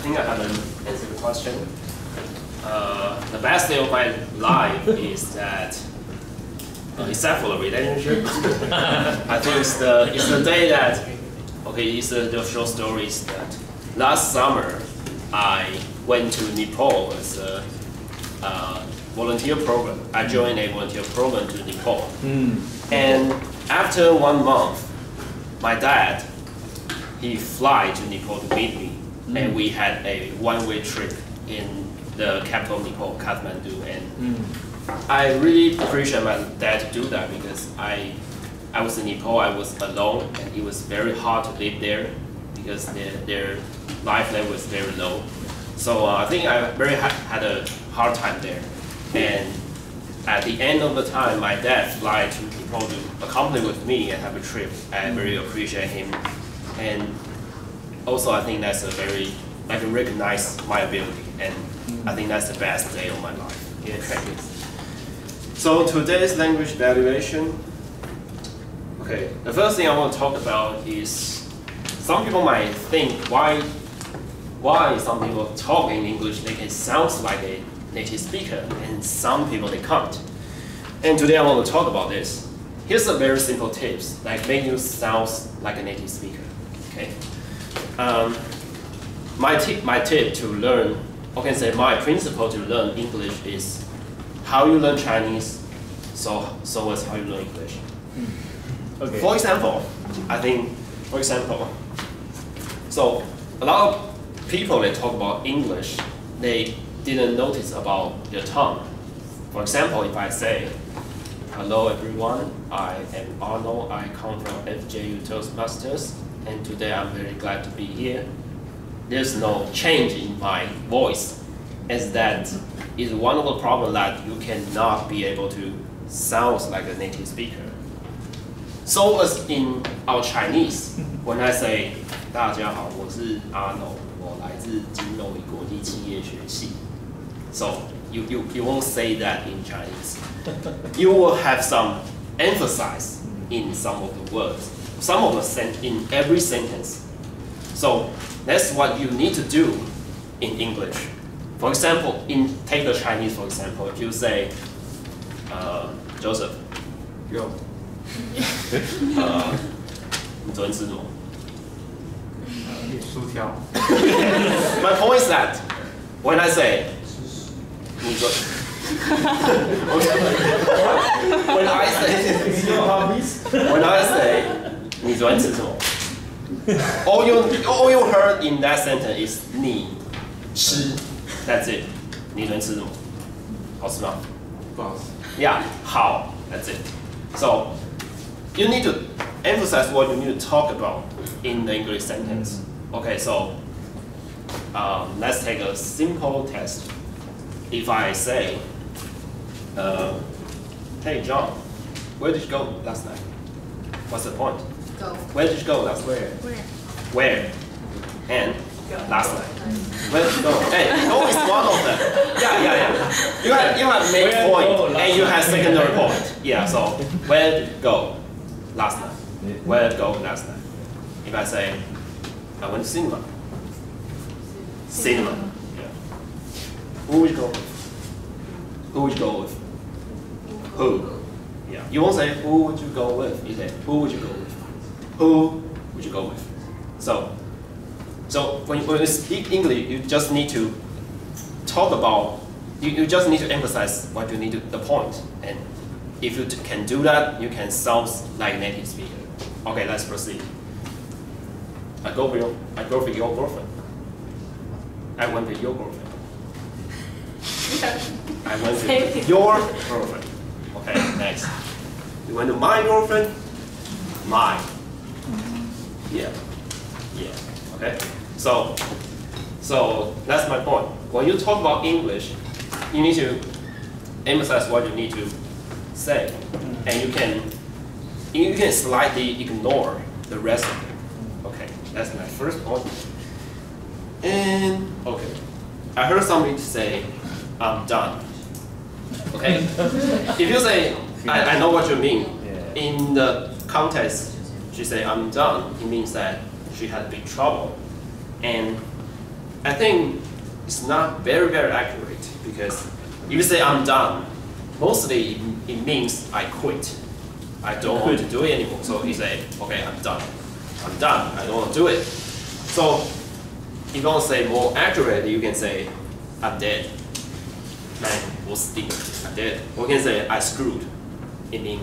think I haven't answered the question. The best day of my life is that, except for the relationship, I think it's the day that, okay, it's the short story is that last summer I went to Nepal as a volunteer program. I joined a volunteer program to Nepal. And after 1 month, my dad, he flew to Nepal to meet me. And we had a one-way trip in the capital of Nepal, Kathmandu. And I really appreciate my dad to do that because I was in Nepal, I was alone, and it was very hard to live there because their life level was very low. So I think I had a hard time there. And at the end of the time, my dad flew to Nepal to accompany with me and have a trip. I very appreciate him. And also, I think that's I can recognize my ability. And I think that's the best day of my life. Yeah, so today's language evaluation. Okay, the first thing I want to talk about is some people might think why some people talk in English they can sound like a native speaker and some people they can't. And today I want to talk about this. Here's a very simple tips like make you sound like a native speaker. Okay. My tip to learn, or can say my principle to learn English is how you learn Chinese, so as how you learn English. Okay. For example, so a lot of people that talk about English, they didn't notice about their tongue. For example, if I say, hello everyone, I am Arnold, I come from FJU Toastmasters, and today I'm very glad to be here. There's no change in my voice, as that is one of the problems that you cannot be able to sound like a native speaker. So as in our Chinese, when I say 大家好，我是 Arnold, 我来自金融与国际企业学系. So you won't say that in Chinese. You will have some emphasis in some of the words, in every sentence. So that's what you need to do in English. For example, take the Chinese for example. If you say, Joseph, yo, 你昨天吃什么？薯条。My point is that when I say, 你昨 when I say, 你昨天吃什么？ all you heard in that sentence is 你吃 that's it 你昨天吃什么？好吃吗？不好吃。Yeah, 好 that's it. So you need to emphasize what you need to talk about in the English sentence. Okay, so let's take a simple test. If I say, hey John, where did you go last night? What's the point? Go. Where did you go last night? Where? And last night. Where did you go? Hey, go is one of them. Yeah. You have main point and you have secondary point. Yeah, so where did you go last night? Where did you go last night? If I say, I went to cinema. Cinema. Yeah. Who would you go with? Who would you go with? Who? Yeah. You won't say who would you go with. You say who would you go with? Who would you go with? So when you speak English, you just need to talk about. You just need to emphasize what you need to, the point. And if you can do that, you can sound like a native speaker. Okay, let's proceed. I go for your girlfriend. I went with your girlfriend. I went with your girlfriend. Okay, next. You went to my girlfriend. My. Yeah. Okay. So that's my point. When you talk about English, you need to emphasize what you need to say, and you can slightly ignore the rest of it. Okay, that's my first point. And okay, I heard somebody say, "I'm done." Okay, if you say, I know what you mean. In the context, she say, "I'm done." It means that she had big trouble, and I think it's not very accurate, because if you say I'm done, mostly it means I quit. I don't want to do it anymore. So you say, okay, I'm done. I'm done. I don't want to do it. So if you want to say more accurate, you can say I'm dead. I'm dead. Or you can say I screwed. It means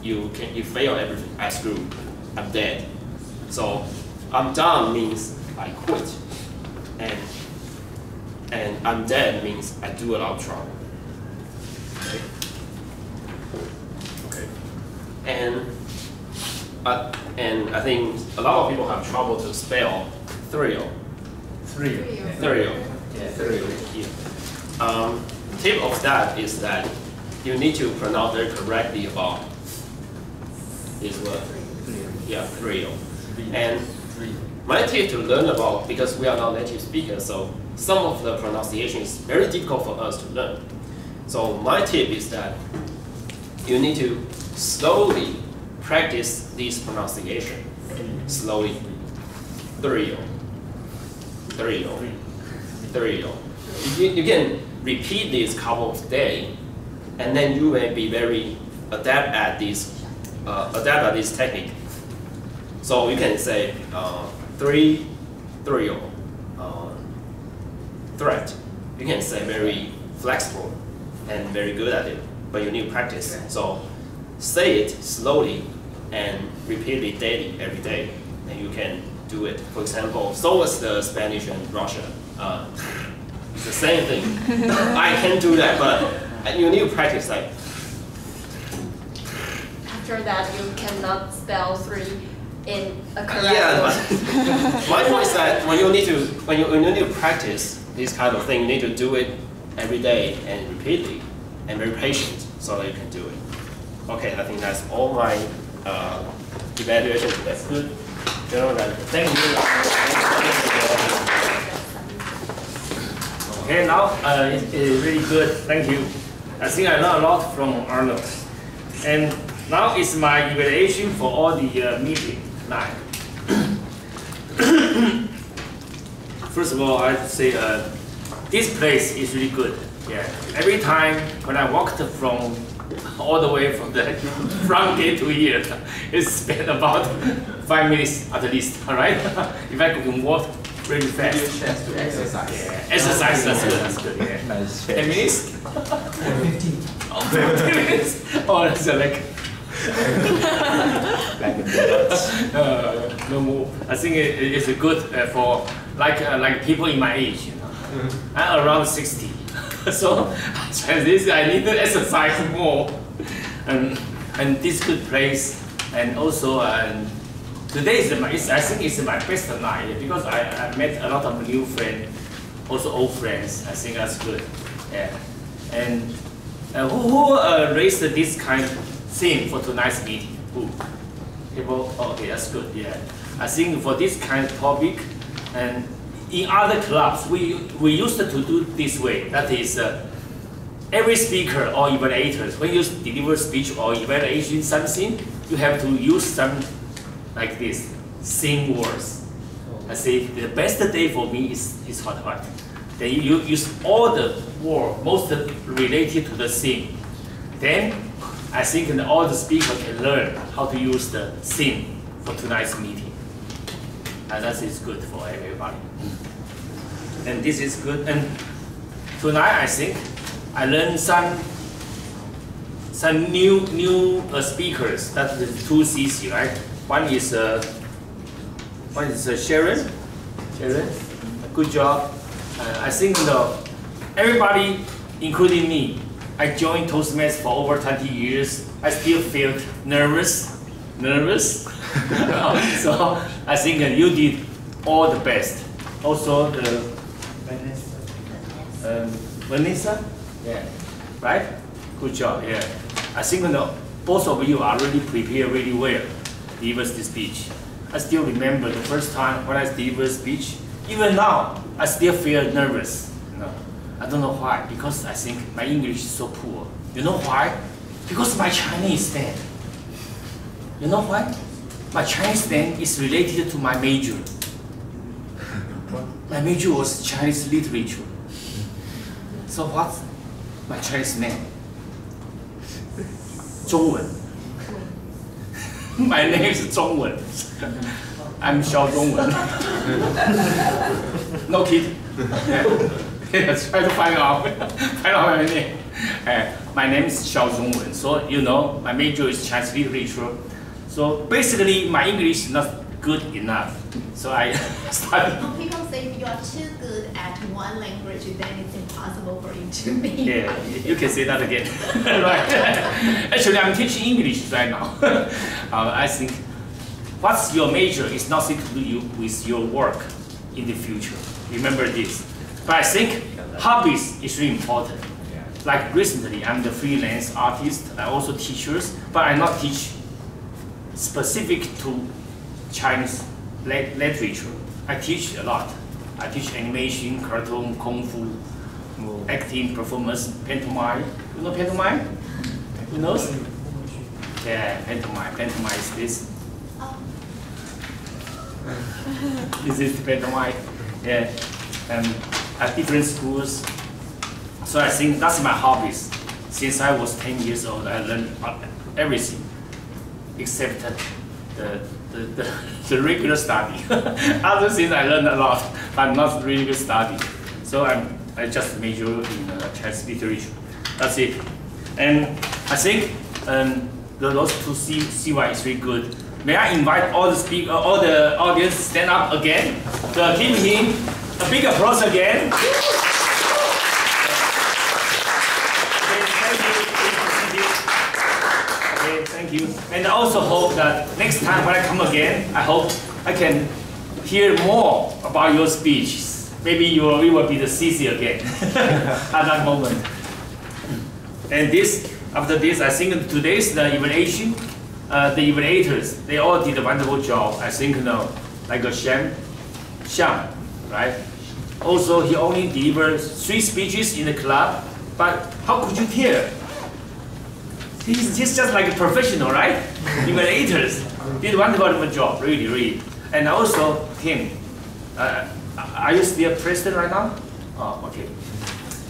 you fail everything. I screwed. I'm dead. So I'm done means I quit. And I'm dead means I do a lot of trouble. Okay. Okay. And I think a lot of people have trouble to spell thrill. Thrill. Yeah, thrill. Yeah. Tip of that is that you need to pronounce very correctly about this word. Yeah, thrill. And my tip to learn about, because we are not native speakers, so some of the pronunciation is very difficult for us to learn. So my tip is that you need to slowly practice this pronunciation. Slowly. Thrill. Thrill. Thrill. You can repeat this couple of days, and then you may be very adept at this technique. So you can say thrill, threat. You can say very flexible and very good at it, but you need to practice. So say it slowly and repeat it daily, every day, and you can do it. For example, so was the Spanish and Russian. It's the same thing. I can do that, but you need to practice like. After that, you cannot spell three in a correct way. Yeah, my point is that when you need to practice this kind of thing, you need to do it every day and repeatedly and very patient so that you can do it. Okay, I think that's all my evaluation today. Good. General, thank you. Okay, now it's really good. Thank you. I think I learned a lot from Arnold. And now it's my evaluation for all the meeting tonight. First of all, I'd say this place is really good. Yeah. Every time when I walked from all the way from the front gate to here, it's spent about 5 minutes at least. All right. If I can walk really fast. Give you a chance to exercise. Yeah. Exercise. That's good. That's good. Yeah. Nice. 10 minutes. 15. Oh, 15 minutes. Oh, that's like. No more. I think it's good for like people in my age. You know, I'm around 60, so this I need to exercise more. And this good place, and also today I think it's my best night because I met a lot of new friends, also old friends. I think that's good. Yeah. And who raised this kind of theme for tonight's meeting? Who? People? Oh, okay, that's good. Yeah. I think for this kind of topic, and in other clubs, we used to do this way. That is, every speaker or evaluators, when you deliver speech or evaluation something, you have to use some like this, same words. I say the best day for me is what. Then you use all the words most related to the theme. Then I think all the speakers can learn how to use the theme for tonight's meeting. And that is good for everybody. And this is good. And tonight I think I learned some new speakers. That is 2 CC, right? One is Sharon. Sharon, good job. I think everybody, including me, I joined Toastmasters for over 20 years. I still feel nervous. So I think you did all the best. Also the Vanessa, yeah, right? Good job. Yeah, I think both of you are really prepared really well to deliver this speech. I still remember the first time when I delivered speech. Even now, I still feel nervous. I don't know why, because I think my English is so poor. You know why? Because my Chinese stand. You know why? My Chinese stand is related to my major. my major was Chinese literature. So what's my Chinese name? 中文. My name is 中文. I'm 肖中文. No kidding. Yeah, try to find out my name. My name is 肖中文. So you know, my major is Chinese literature. So basically, my English is not good enough. So I studied. Some people say if you are too good at one language, then it's impossible for you to be. Yeah, you can say that again. Right. Actually, I'm teaching English right now. I think what's your major is nothing to do with your work in the future. Remember this. But I think hobbies is really important. Like recently, I'm the freelance artist. I also teachers, but I not teach specific to Chinese literature. I teach a lot. I teach animation, cartoon, kung fu, acting, performance, pantomime. You know pantomime? Who knows? Yeah, pantomime. Pantomime is this. This is pantomime. Yeah, and at different schools. So I think that's my hobbies. Since I was 10 years old, I learned everything except the regular study. Other things I learned a lot, but not really study. So I just major in Chinese literature. That's it. And I think those two CY is really good. May I invite all the audience stand up again to give him a big applause again. Thank you. And I also hope that next time when I come again, I hope I can hear more about your speeches. Maybe we will be the CC again at that moment. And after this, I think today's the evaluation, the evaluators, they all did a wonderful job. I think like a Xiang, right? Also, he only delivered 3 speeches in the club, but how could you tell? He's just like a professional, right? Evaluators did a wonderful job, really. And also, Tim, are you still president right now? Oh, okay.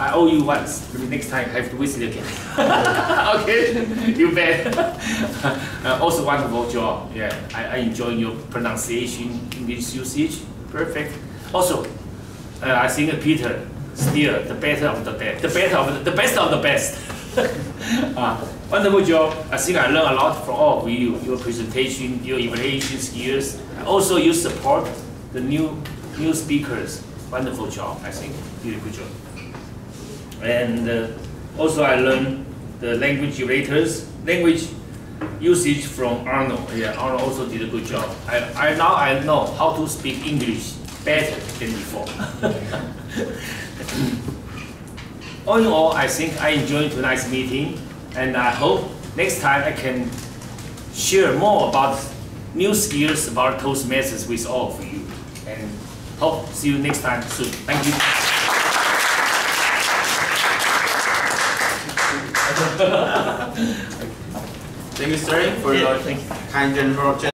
I owe you once. Maybe next time I have to visit again. Okay, you bet. Also, wonderful job. Yeah, I enjoy your pronunciation, English usage, perfect. Also, I think Peter still the best of the best, the best of the best. Wonderful job. I think I learned a lot from all of you, your presentation, your evaluation skills. Also, you support the new speakers. Wonderful job, I think. Did a good job. And also, I learned the language evaluators, language usage from Arnold. Yeah, Arnold also did a good job. Now I know how to speak English better than before. All in all, I think I enjoyed tonight's meeting, and I hope next time I can share more about new skills about Toastmasters with all of you. And hope see you next time soon. Thank you. Thank you, sir, for your kind general.